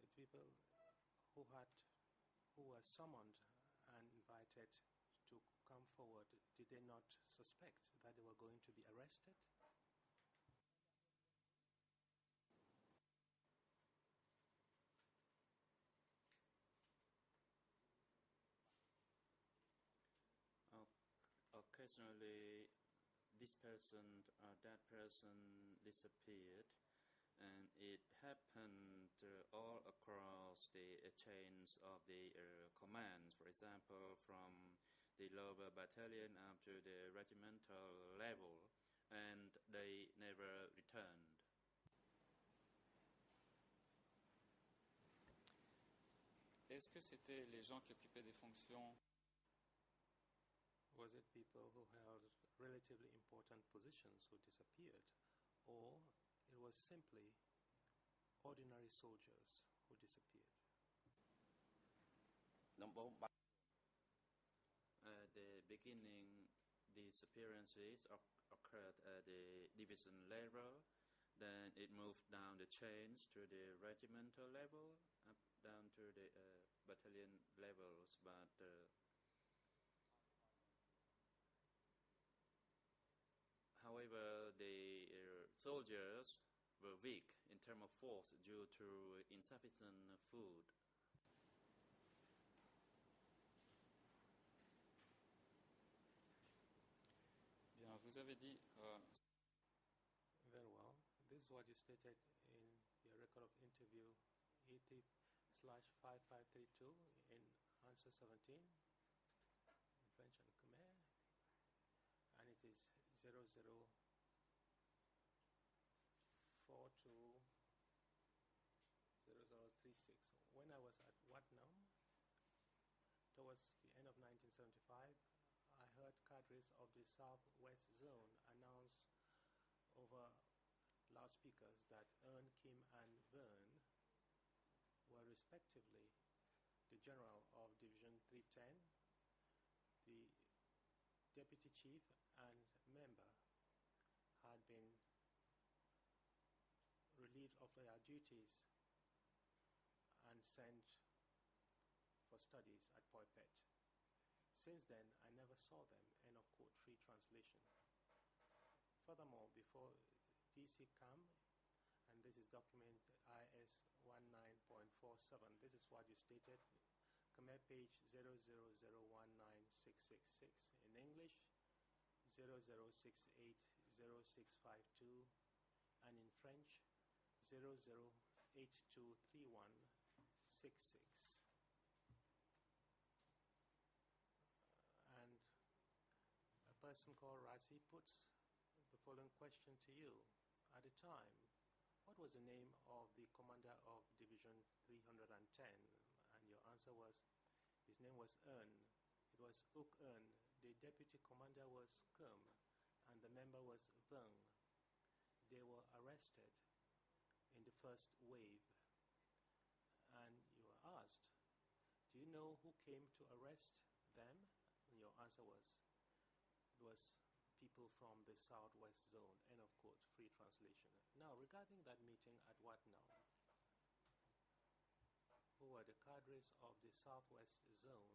[SPEAKER 7] The people who were summoned and invited to come forward, did they not suspect that they were going to be arrested?
[SPEAKER 8] Occasionally, this person or that person disappeared, and it happened all across the chains of the commands. For example, from the lower battalion up to the regimental level, and they never returned.
[SPEAKER 2] Est-ce que c'était les gens qui occupaient des fonctions
[SPEAKER 7] Was it people who held relatively important positions who disappeared, or it was simply ordinary soldiers who disappeared?
[SPEAKER 4] ដំបូងបាត់
[SPEAKER 8] At the beginning, disappearances occurred at the division level, then it moved down the chains to the regimental level, up down to the battalion levels, but however, the soldiers were weak in terms of force due to insufficient food.
[SPEAKER 2] Bien, vous avez dit
[SPEAKER 7] Very well. This is what you stated in your record of interview 80/5532 in answer 17 in French and Khmer, and it is 00420036. When I was at Watnam, towards the end of 1975, I heard cadres of the Southwest Zone announce over loudspeakers that Ern, Kim, and Vern were respectively the general of Division 310, the deputy chief and member, had been relieved of their duties and sent for studies at Poipet. Since then, I never saw them. End of quote. Free translation. Furthermore, before DC CAM, and this is document IS 19.47, this is what you stated. Khmer page 00019666. In English, 00680652. And in French, 00823166. And a person called Razi puts the following question to you. At the time, what was the name of the commander of Division 310? And your answer was, his name was Earn. It was Uk Earn. The deputy commander was Kum, and the member was Veng. They were arrested in the first wave. And you were asked, do you know who came to arrest them? And your answer was, it was people from the Southwest Zone, end of quote, free translation. Now, regarding that meeting at Wat Nam, who were the cadres of the Southwest Zone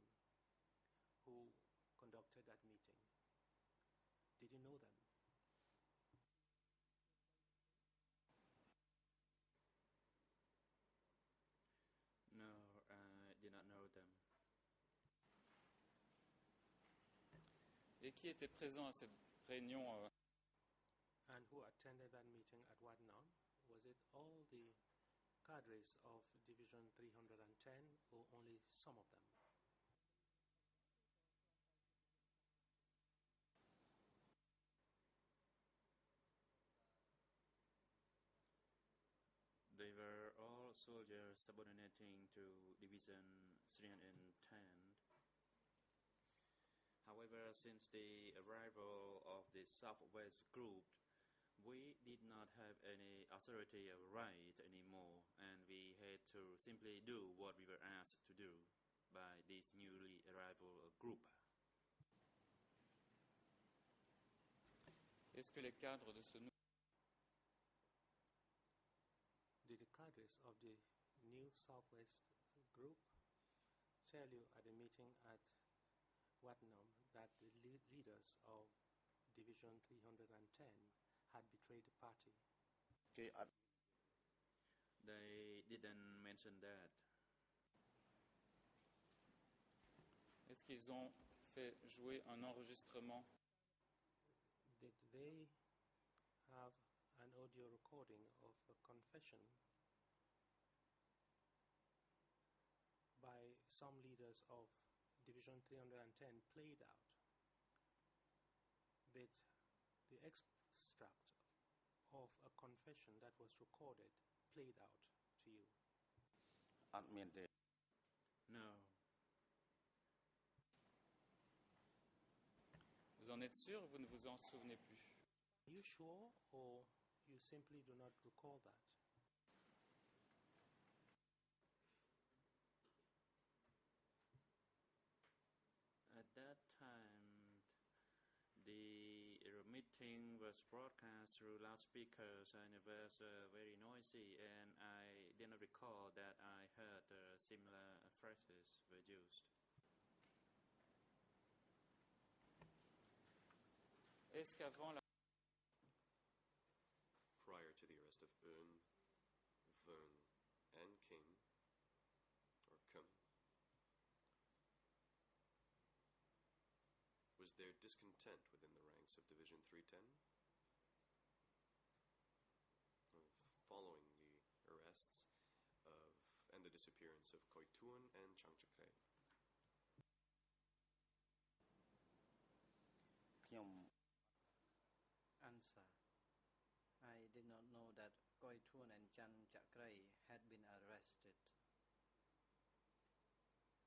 [SPEAKER 7] who conducted that meeting? Did you know them?
[SPEAKER 8] No, I did not know them.
[SPEAKER 2] Et qui était présent à cette réunion
[SPEAKER 7] And who attended that meeting at Wat Nam? Was it all the cadres of Division 310 or only some of them?
[SPEAKER 8] They were all soldiers subordinating to Division 310. However, since the arrival of the Southwest Group, we did not have any authority or right anymore, and we had to simply do what we were asked to do by this newly arrival group.
[SPEAKER 2] Est-ce que les cadres de ce
[SPEAKER 7] Did the cadres of the new Southwest Group tell you at the meeting at Wat Nam that the leaders of Division 310 had betrayed the party?
[SPEAKER 8] They didn't mention that.
[SPEAKER 2] Est-ce qu'ils ont fait jouer un enregistrement?
[SPEAKER 7] Did they have an audio recording of a confession by some leaders of Division 310 played out? Did the extract of a confession that was recorded played out to you?
[SPEAKER 8] No.
[SPEAKER 2] Vous en êtes sûr ou vous ne vous en souvenez plus?
[SPEAKER 7] Are you sure, or you simply do not recall that?
[SPEAKER 8] At that time, the meeting was broadcast through loudspeakers and it was very noisy, and I did not recall that I heard similar phrases were used.
[SPEAKER 2] Est-ce qu'avant la...
[SPEAKER 3] Prior to the arrest of Eun, Vern, and King, or Kum, was there discontent within the ranks of Division 310? Following the arrests of and the disappearance of Koi Tuan and Chang Chakre?
[SPEAKER 1] Answer. I did not know that Koi Tuan and Chan Chakre had been arrested.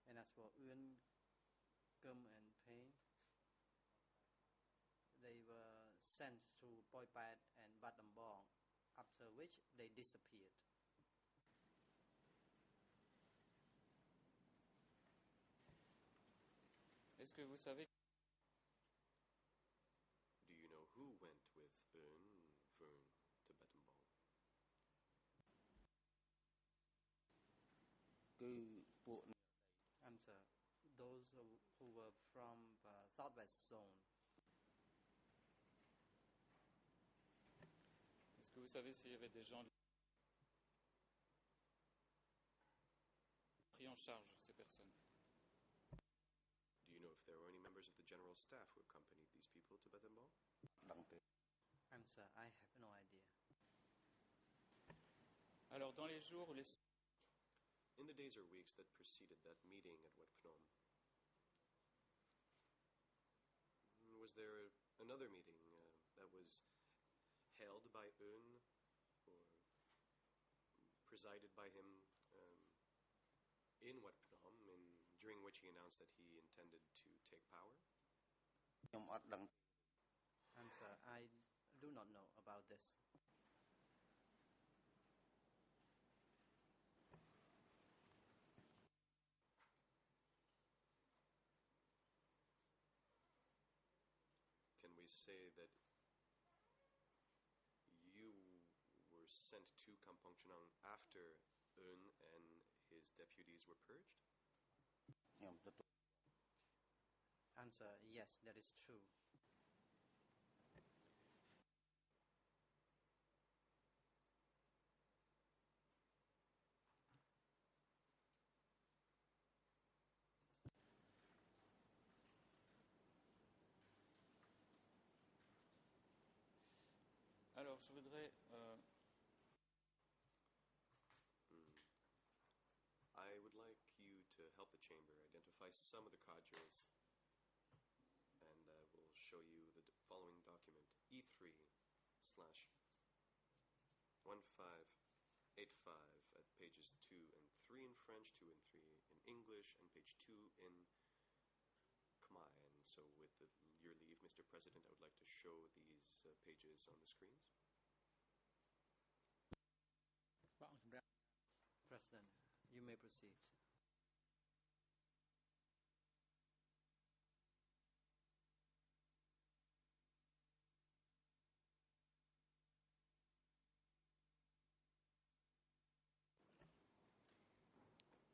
[SPEAKER 1] And as for Eun, Kum and Pain, they were sent to Poipat and Battambong, after which they disappeared.
[SPEAKER 2] Est-ce que vous savez...
[SPEAKER 3] Do you know who went with Eun, Vern to Battambong?
[SPEAKER 1] Answer. those who were from Southwest Zone.
[SPEAKER 2] Est-ce que vous savez s'il y avait des gens pris en charge ces personnes?
[SPEAKER 3] Do you know if there were any members of the general staff who accompanied these people to Battambang?
[SPEAKER 1] Answer: I have no idea.
[SPEAKER 2] Alors, dans les jours ou les
[SPEAKER 3] In the days or weeks that preceded that meeting at Wat Phnom, was there another meeting that was held by Un or presided by him in Wat Phnom, during which he announced that he intended to take power?
[SPEAKER 1] Answer: I do not know about this.
[SPEAKER 3] Can we say that you were sent to Kampong Chhnang after Un and his deputies were purged?
[SPEAKER 1] Answer: yes, that is true.
[SPEAKER 2] Alors, je voudrais
[SPEAKER 3] I would like you to help the chamber identify some of the cadres, and we'll show you the following document: E3/1585 at pages 2 and 3 in French, 2 and 3 in English, and page 2 in Khmer. And so, with your leave, Mr. President, I would like to show these pages on the screens.
[SPEAKER 1] President, you may proceed.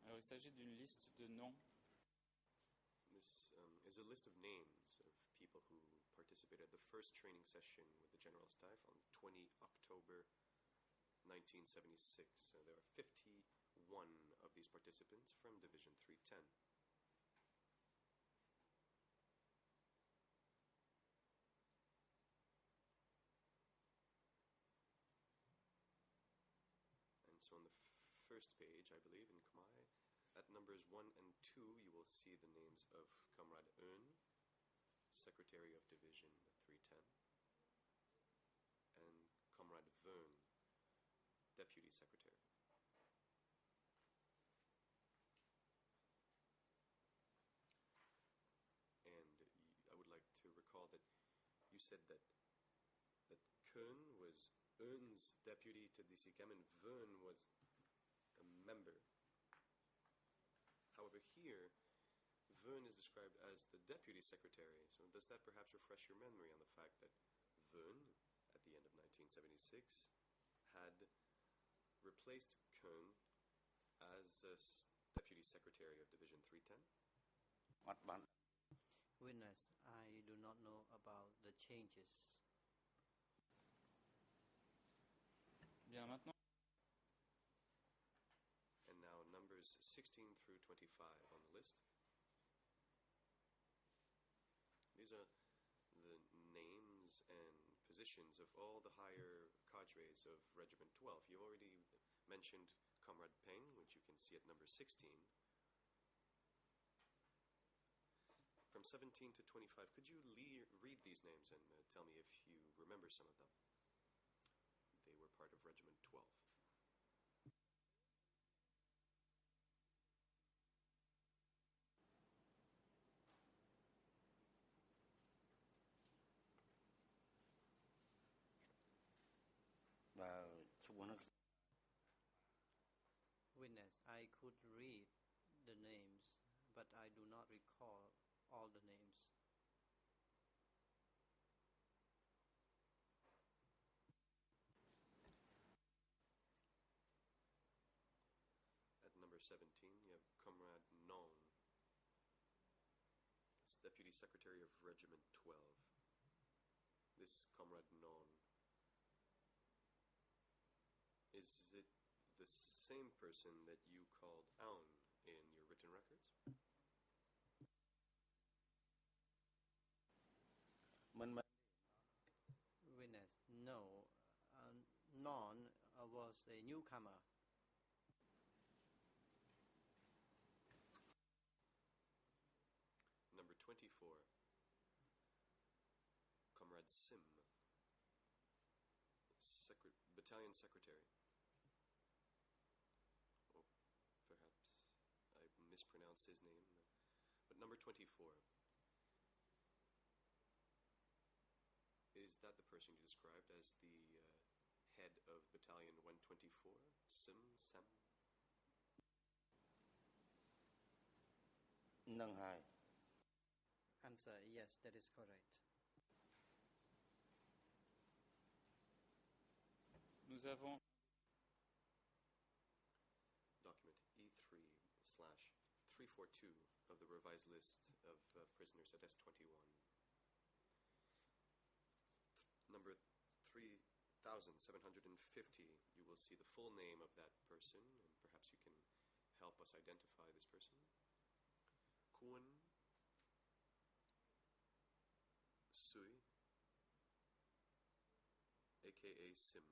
[SPEAKER 2] Alors, il s'agit d'une liste de noms
[SPEAKER 3] This is a list of names of people who participated at the first training session with the General Staff on 20 October 1976. There are 51 of these participants from Division 310. And so on the first page, I believe, in Khmer, at numbers 1 and 2, you will see the names of Comrade Un, Secretary of Division 310, and Comrade Vern, Deputy Secretary. And I would like to recall that you said that Kuhn was Un's deputy to DCCAM and Vern was a member. However, here, Vern is described as the deputy secretary. So does that perhaps refresh your memory on the fact that Vern, at the end of 1976, had replaced Kuhn as deputy secretary of Division 310?
[SPEAKER 1] Witness: I do not know about the changes.
[SPEAKER 2] Bien, maintenant.
[SPEAKER 3] And now numbers 16 through 25 on the list. These are the names and positions of all the higher cadres of Regiment 12. You already mentioned Comrade Peng, which you can see at number 16. From 17 to 25, could you read these names and tell me if you remember some of them? They were part of Regiment 12.
[SPEAKER 1] Witness: I could read the names, but I do not recall all the names.
[SPEAKER 3] At number 17, you have Comrade Non. Deputy Secretary of Regiment 12. This Comrade Non. Is it the same person that you called Aun in your written records?
[SPEAKER 1] Witness, no. Non was a newcomer.
[SPEAKER 3] Number 24. Comrade Sim. Battalion Secretary. Oh, perhaps I mispronounced his name. But number 24. Is that the person you described as the head of Battalion 124? Sim Sam?
[SPEAKER 4] Nâng hai.
[SPEAKER 1] Answer, yes, that is correct.
[SPEAKER 2] Nous avons
[SPEAKER 3] Document E3/342 of the revised list of prisoners at S21. Number 3750, you will see the full name of that person, and perhaps you can help us identify this person. Kuan Sui, aka Sim,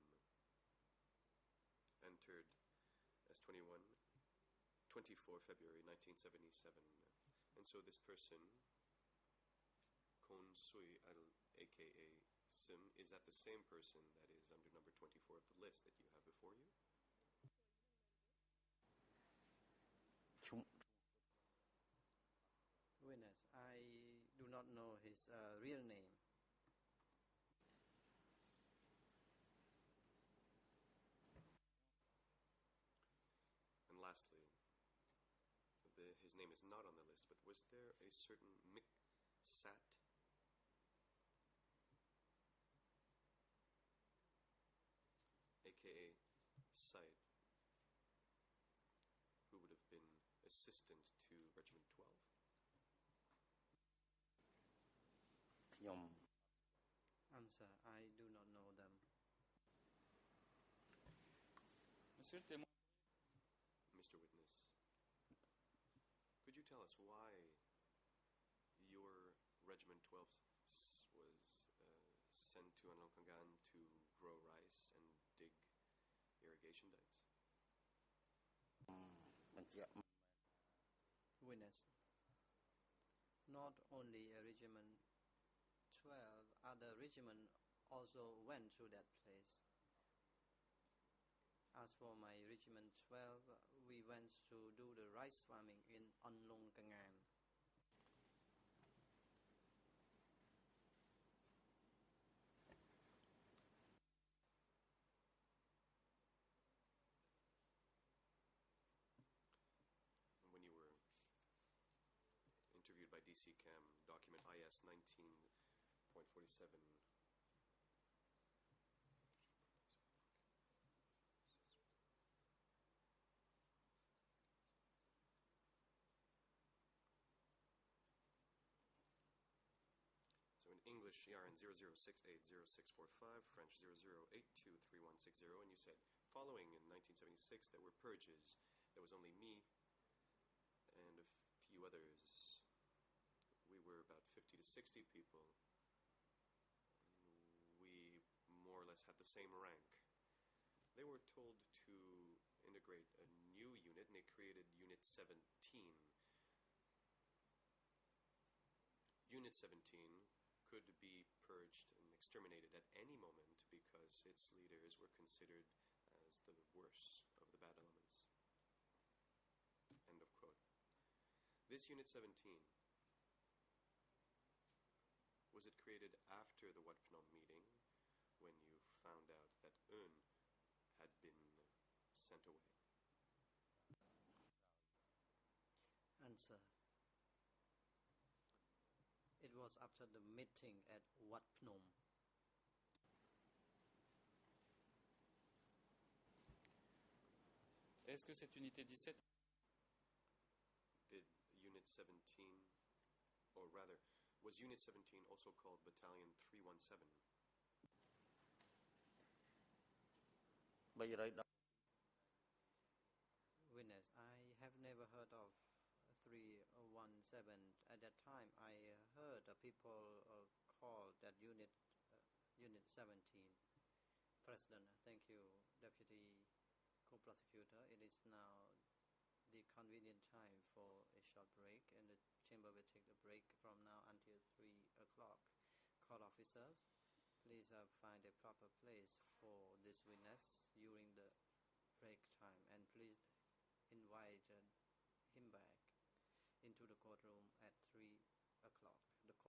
[SPEAKER 3] entered S21, 24 February 1977. And so this person, Kuan Sui, aka Sim, is that the same person that is under number 24 of the list that you have before you?
[SPEAKER 1] Witness, I do not know his real name.
[SPEAKER 3] And lastly, his name is not on the list, but was there a certain Mik Sat? AKA Said, who would have been assistant to Regiment 12?
[SPEAKER 1] Answer, I do not know them.
[SPEAKER 2] Monsieur le témoin,
[SPEAKER 3] Mr. Witness, could you tell us why your Regiment 12 was sent to Anlongkangan to grow rice and dig irrigation dikes?
[SPEAKER 1] Witness, not only a Regiment 12, other regiment also went to that place. As for my Regiment 12, we went to do the rice farming in Anlongkangan.
[SPEAKER 3] When you were interviewed by DC Cam, document IS 19.47, so in English, ERN 00680645, French 00823160, and you said, following in 1976, there were purges. There was only me and a few others. We were about 50 to 60 people. We more or less had the same rank. They were told to integrate a new unit, and they created Unit 17. Unit 17 could be purged and exterminated at any moment because its leaders were considered as the worst of the bad elements. End of quote. This Unit 17, was it created after the Wat Phnom meeting when you found out that Un had been sent away?
[SPEAKER 1] Answer, it was after the meeting at Wat Phnom.
[SPEAKER 2] est-ce que cette unité 17
[SPEAKER 3] Did Unit 17 or rather, was Unit 17 also called Battalion 317?
[SPEAKER 4] 310
[SPEAKER 1] Witness, I have never heard of 317. At that time, I heard people call that unit Unit 17. President, thank you, Deputy Co-Prosecutor. It is now the convenient time for a short break, and the chamber will take a break from now until 3 o'clock. Court officers, please find a proper place for this witness during the break time, and please invite him back into the courtroom at 3 o'clock. The